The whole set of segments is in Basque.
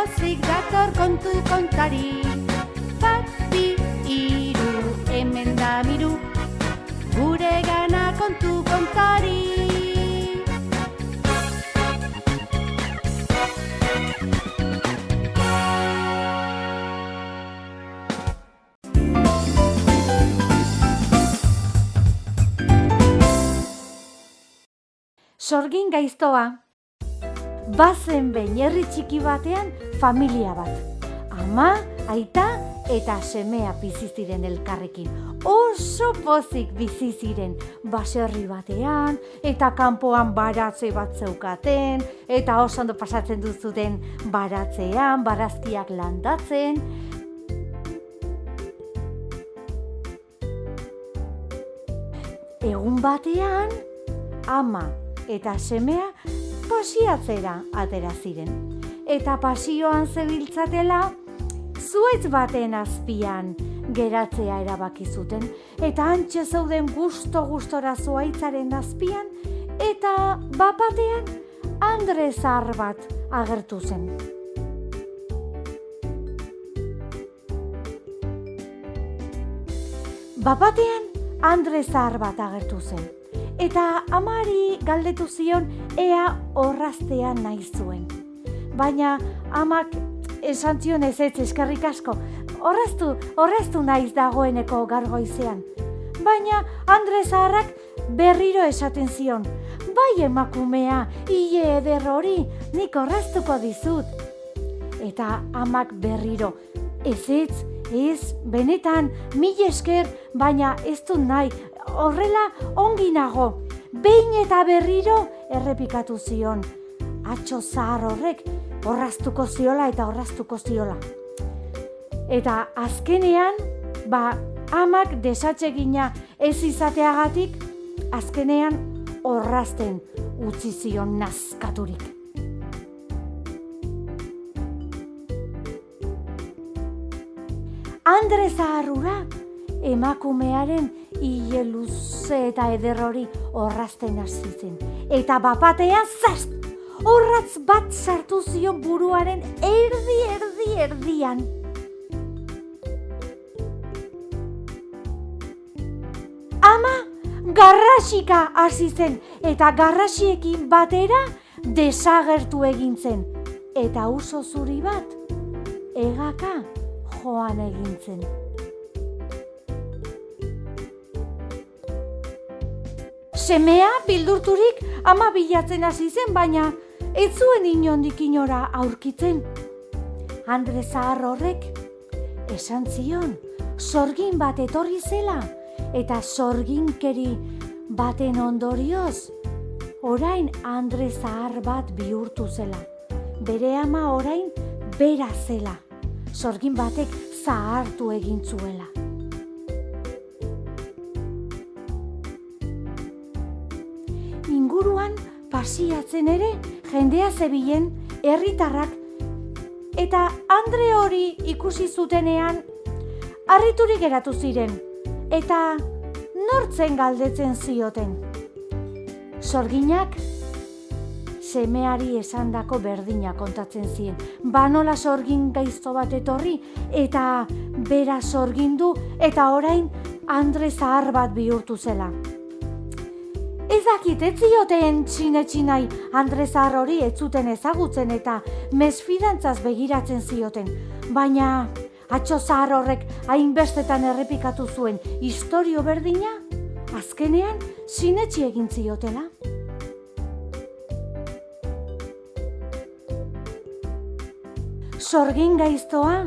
pozik dator kontu kontari. Bat, bi, hiru, hemen da miru, gure gana kontu kontari. Sorgin gaiztoa. Bazen behin herri txiki batean familia bat. Ama, aita eta semea bizi ziren elkarrekin. Oso pozik bizi ziren, baserri batean eta kanpoan baratze bat zeukaten eta oso ondo pasatzen duzuten baratzean, barazkiak landatzen. Egun batean, ama eta semea pasiatzera atera ziren. Eta pasioan zebiltzatela, zuhaitz baten azpian geratzea erabaki zuten. Eta hantxe zeuden gustora zuhaitzaren azpian, eta bapatean andre zahar bat agertu zen. Bapatean andre zahar bat agertu zen. Eta amari galdetu zion ea orraztea nahi zuen. Baina amak esan zion ez eskerrik asko, orraztu naiz dagoeneko gaur goizean. Baina andre zaharrak berriro esaten zion, bai emakumea, ile eder hori, nik orraztuko dizut. Eta amak berriro, ez, benetan, mil esker, baina ez dut nahi, horrela ongi nago. Behin eta berriro errepikatu zion. Atxo zahar horrek orraztuko ziola. Eta azkenean, amak desatsegina ez izateagatik, azkenean orrazten utzi zion nazkaturik. Andre zaharrura emakumearen ile luze eta eder hori orrazten hasi zen. Eta bapatean zast! Orratz bat sartu zion buruaren erdian. Ama garrasika hasi zen eta garrasiekin batera desagertu egin zen. Eta uso zuri bat hegaka joan egin zen. Semea bildurturik ama bilatzen hasi zen, baina ez zuen inondik inora aurkitzen. Andre zahar horrek esan zion sorgin bat etorri zela eta sorginkeri baten ondorioz orain andre zahar bat bihurtu zela. Bere ama orain bera zela. Sorgin batek zahartu egin zuela. Inguruan pasiatzen ere jendea zebilen herritarrak eta andre hori ikusi zutenean harriturik geratu ziren eta nortzen galdetzen zioten. Sorginak semeari esandako berdina kontatzen zien. Banola sorgin gaizto bat etorri eta bera sorgindu eta orain andre zahar bat bihurtu zela. Ez dakit, ez zioten sinetsi nahi andre zahar hori ez zuten ezagutzen eta mesfidantzaz begiratzen zioten. Baina atxo zahar horrek hainbestetan errepikatu zuen istorio berdina, azkenean sinetsi egin ziotela. Sorgin gaiztoa,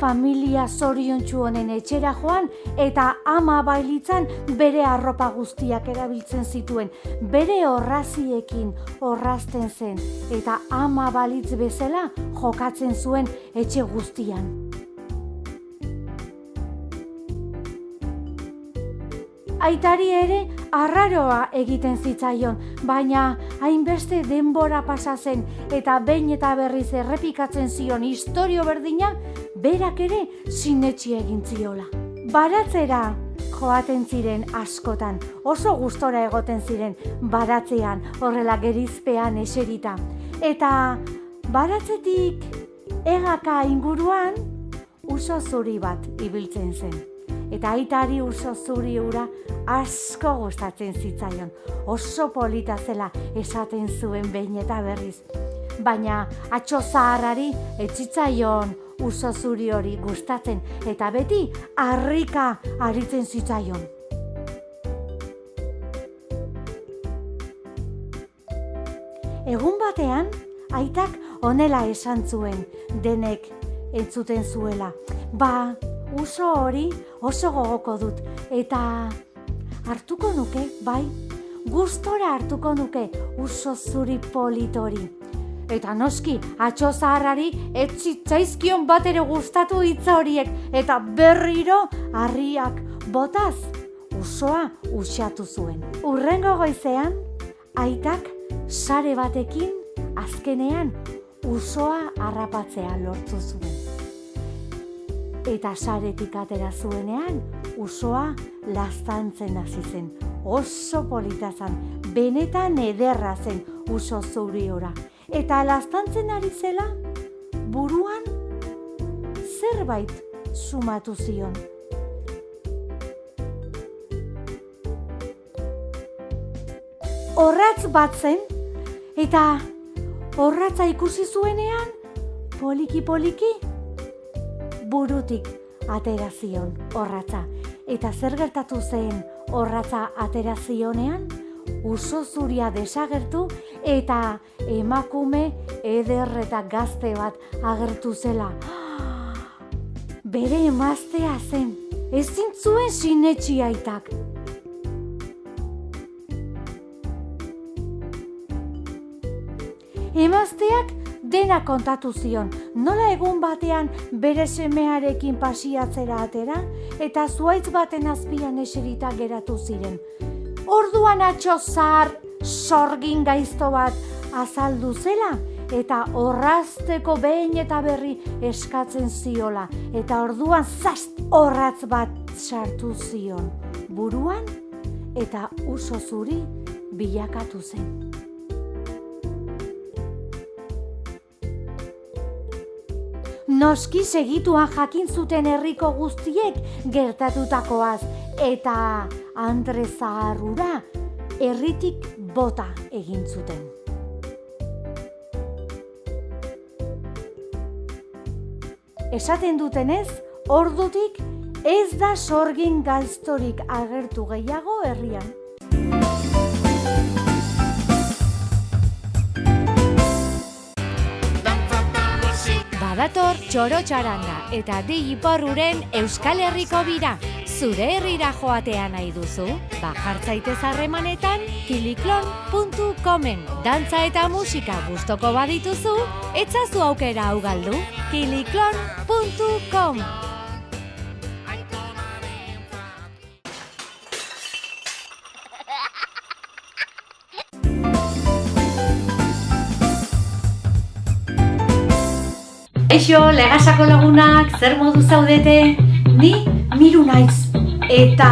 familia zoriontsu honen etxera joan eta ama bailitzan bere arropa guztiak erabiltzen zituen. Bere orraziekin orrazten zen eta ama balitz bezala jokatzen zuen etxe guztian. Aitari ere arraroa egiten zitzaion, baina hainbeste denbora pasa zen eta behin eta berriz errepikatzen zion istorio berdina, berak ere sinetsi egin ziola. Baratzera joaten ziren askotan, oso gustora egoten ziren baratzean, horrela gerizpean eserita. Eta baratzetik egaka inguruan uso zuri bat ibiltzen zen. Eta aitari uso zuri hura asko gustatzen zitzaion. Oso polita zela esaten zuen behin eta berriz. Baina atxo zaharrari ez zitzaion uso zuri hori gustatzen eta beti harrika aritzen zitzaion. Egun batean, aitak honela esan zuen denek entzuten zuela. Ba, uso hori oso gogoko dut eta hartuko nuke, bai, gustora hartuko nuke uso zuri polit hori. Eta noski, atxo zaharrari ez zitzaizkion bat ere gustatu hitza horiek eta berriro harriak botaz usoa uxatu zuen. Hurrengo goizean, aitak sare batekin azkenean usoa harrapatzea lortu zuen. Eta saretik atera zuenean, usoa laztantzen hasi zen. Oso polita zen, benetan ederra zen uso zuri ora. Eta laztantzen ari zela, buruan zerbait sumatu zion. Orratz bat zen, eta orratza ikusi zuenean, poliki-poliki, burutik atera zion orratza. Eta zer gertatu zen orratza atera zionean? Uso zuria desagertu eta emakume eder eta gazte bat agertu zela. Bere emaztea zen, ezin zuen sinetsi aitak. Emazteak dena kontatu zion, nola egun batean bere semearekin pasiatzera atera eta zuhaitz baten azpian eserita geratu ziren. Orduan atxo zahar sorgin gaizto bat azaldu zela eta orrazteko behin eta berri eskatzen ziola eta orduan zast orratz bat sartu zion buruan eta uso zuri bilakatu zen. Noski segituan jakin zuten herriko guztiek gertatutakoaz eta Andre zaharrura herritik bota egin zuten. Esaten dutenez, ordutik ez da sorgin gaiztorik agertu gehiago herrian. Badator txoro-txaranga eta Di Iporruren Euskal Herriko bira. Zure herrira joatea nahi duzu? Jartzaitez harremanetan kiliklon.comen. Dantza eta musika gustoko badituzu, etzazu aukera hau galdu. kiliklon.com. Eixo, Legasako lagunak, zer modu zaudete? Ni Miru naiz. Eta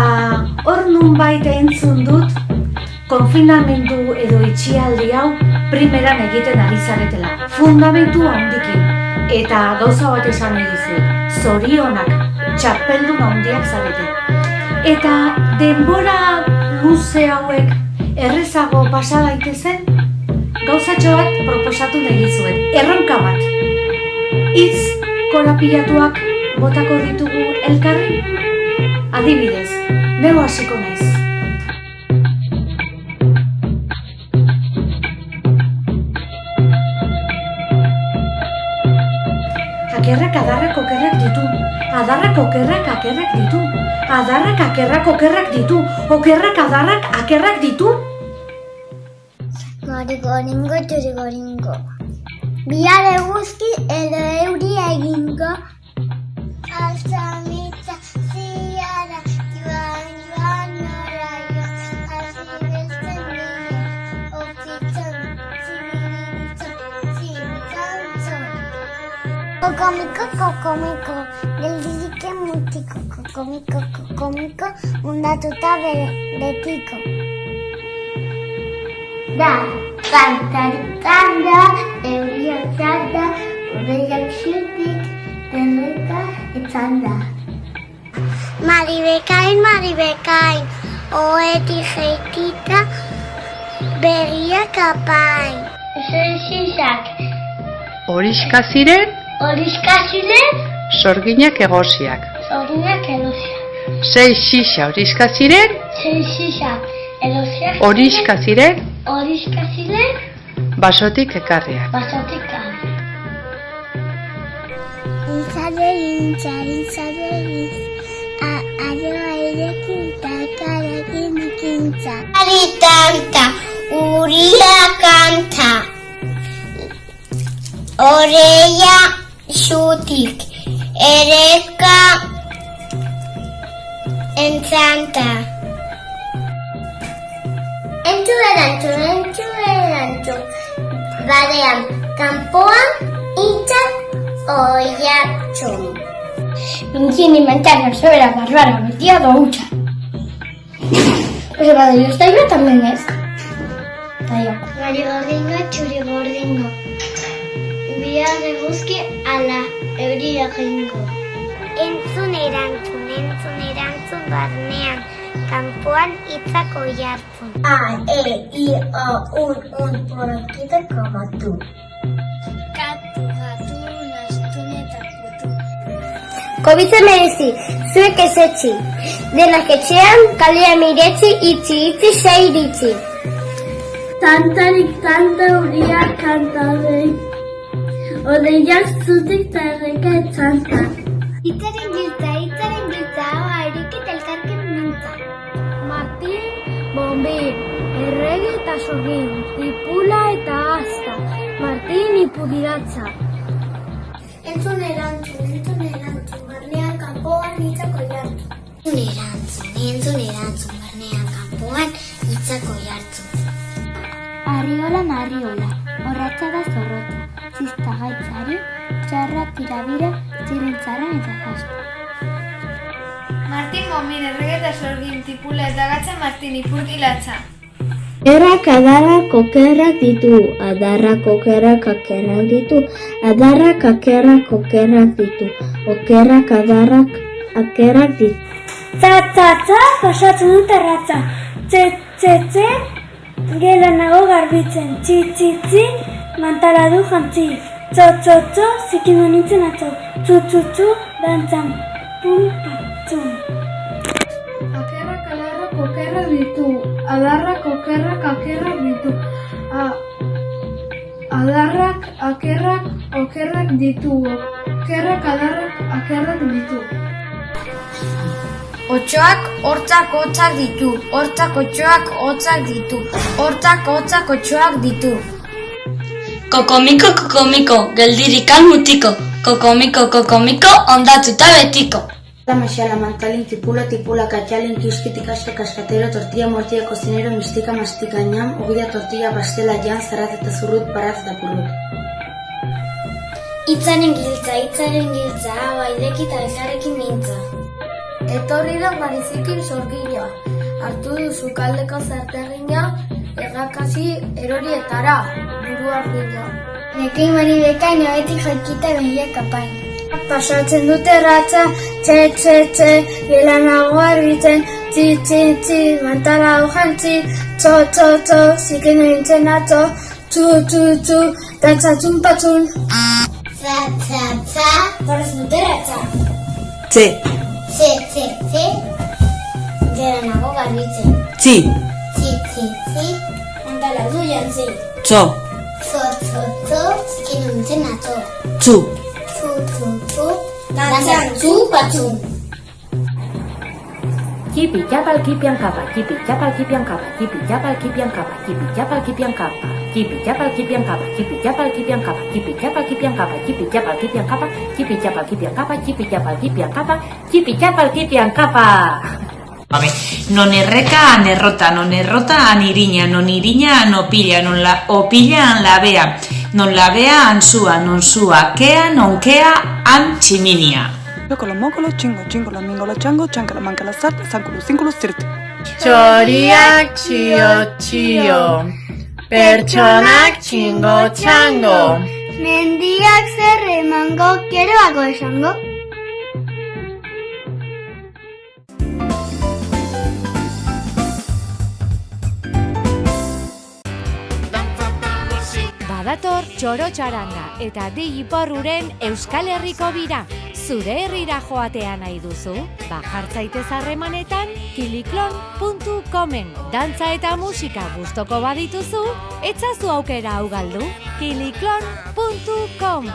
hor nunbait entzun dut, konfinamendu edo itxialdi hau primeran egiten ari zaretela. Fundamentu handikin. Eta gauza bat esan nahi dizuet. Zorionak, txapeldun handiak zarete. Eta denbora luze hauek errezago pasa daitezen, gauzatxo bat proposatu nahi dizuet. Erronka bat. Hitz korapilatuak botako ditugu elkarri? Adibidez, neu hasiko naiz. Akerrak adarrak okerrak ditu. Adarrak okerrak akerrak ditu. Adarrak akerrak okerrak ditu. Okerrak adarrak akerrak ditu. Gori-goringo, txuri-goringo. Bihar eguzki edo euria egingo. Alzamitza ziara, joan oraio. Azibeltzen dira, okitzon, zibiritzon. Kokomiko, geldizike mutiko. Kokomiko, mundatuta betiko. Da, kantarikanda, euriotada, urriak Xutik peluka etzanda. Maribekain, oetik jeitita, begiak apain. Zentxizak. Horiska ziren, sorginak egosiak. Sei xixa horiska ziren, horiska ziren, basotik ekarriak. Intzadegin, aroa irekin, talkarekin ikintza. Aritanta, uria kanta, oreia xutik, ereka entzanta. Entzu erantzun, badean, kanpoan, itzak, oiatxun. Nintzen inventaron sobre la barbara metida do hucha. Pues para Dios está también es. Gari gordingo, txuri gordingo. Bia geguzki ala euria jingo. Entzun erantzun barnean, kanpoan itzak oiartzun. A, E, I, O, un, porokito como tú. Katu, nastun eta putu. Kobitze merezi, zuek ezetzi. Denak etxean, kalea miretzi, itzi sei iritzi. Tantarik tanta uria kantadei, odeiak zutik eta erreka etzanta. Itzaren giltza, hau ariket elkarken mintza. Martin, bombin, errege eta sorgin, ipula eta asta, Martin ipudiratza. Entzun erantzun, barnean kanpoan itzako jartu. Entzun erantzun, barnean kanpoan itzako jartu. Arriolan, horratza da zorrotza. Zizta gaitzari, txarra tirabira, zirintzaren eta jazta. Martin bombin, errege eta sorgin, tipula eta gatza, Martin ipurdilatza. Errak adarrak okerrak ditu, adarrak okerrak akerrak ditu, adarrak akerrak okerrak ditu, okerrak adarrak akerrak ditu. Tza, pasatzen dut erratza. Tze, gela nago garbitzen. Tzi, mantala du jantzi. Tzo, zikindu nintzen atzo. Tzu, dantzan. Pum, patzun. Akerrak adarrak okerrak ditu. Adarrak okerrak akerrak ditu. Adarrak akerrak okerrak ditu. Okerrak adarrak akerrak ditu. Otxoak hortzak hotzak ditu, hortzak otxoak hotzak ditu, hortzak hotzak otxoak ditu. Kokomiko, geldirikan mutiko, kokomiko, ondatuta betiko. Maxala, mantalin, tipula, katxalin, kiskiti, kaskatero, tortilla, mortilla, cocinero, mistika, mastika, ñam, ogida, tortilla, pastela, jan, zarat eta zurrut, paraz eta purrut. Itzaren giltza, hau aideki eta elkarrekin mintza. Etorri da marizikin sorgina, hartu duzu kaldeko zertegina, errakasi erorietara, buru ardina. Nekin Maribekain, oetik jaikita behiak apain. Pasatzen dute ratza, txe, gelanago arbitzen, tzi, mantala hau jantzi, tzo, ziken nintzen atzo, tzu, dantzatzun patzun. Tza, pasatzen dute ratza. Tze, gelanago garbitzen. tzi, Mantala du jantzi. tzo, Tzo, ziken nintzen atzo. tzu. Tzu, dantzatzu patzun. Kipi chapal kipian kapa, kipi chapal kipian kapa, kipi chapal kipian kapa, kipi chapal kipian kapa, kipi chapal kipian kapa, kipi chapal kipian kapa, kipi chapal kipian kapa, kipi chapal kipian kapa, kipi chapal kipian kapa, kipi chapal kipian kapa, kipi chapal kipian kapa. Non erreka anerrota, non errota aniriña, non iriña anopilla, non la opilla anlabea, non labea ansua, non sua, kea, non kea antximinia. Locolo, mocolo, chingo, la mingola, chango, chancala, mancala, sarta, zanculo, cínculo, sirte. Txoriak txio, pertsonak txingo, txango. Mendiak zer emango, geroago esango. Badator txoro-txaranga eta di iporruren Euskal Herriko bira. Zure herrira joatea nahi duzu? Jartzaitez harremanetan kiliklon.comen. Dantza eta musika gustoko badituzu, etzazu aukera hau galdu. kiliklon.com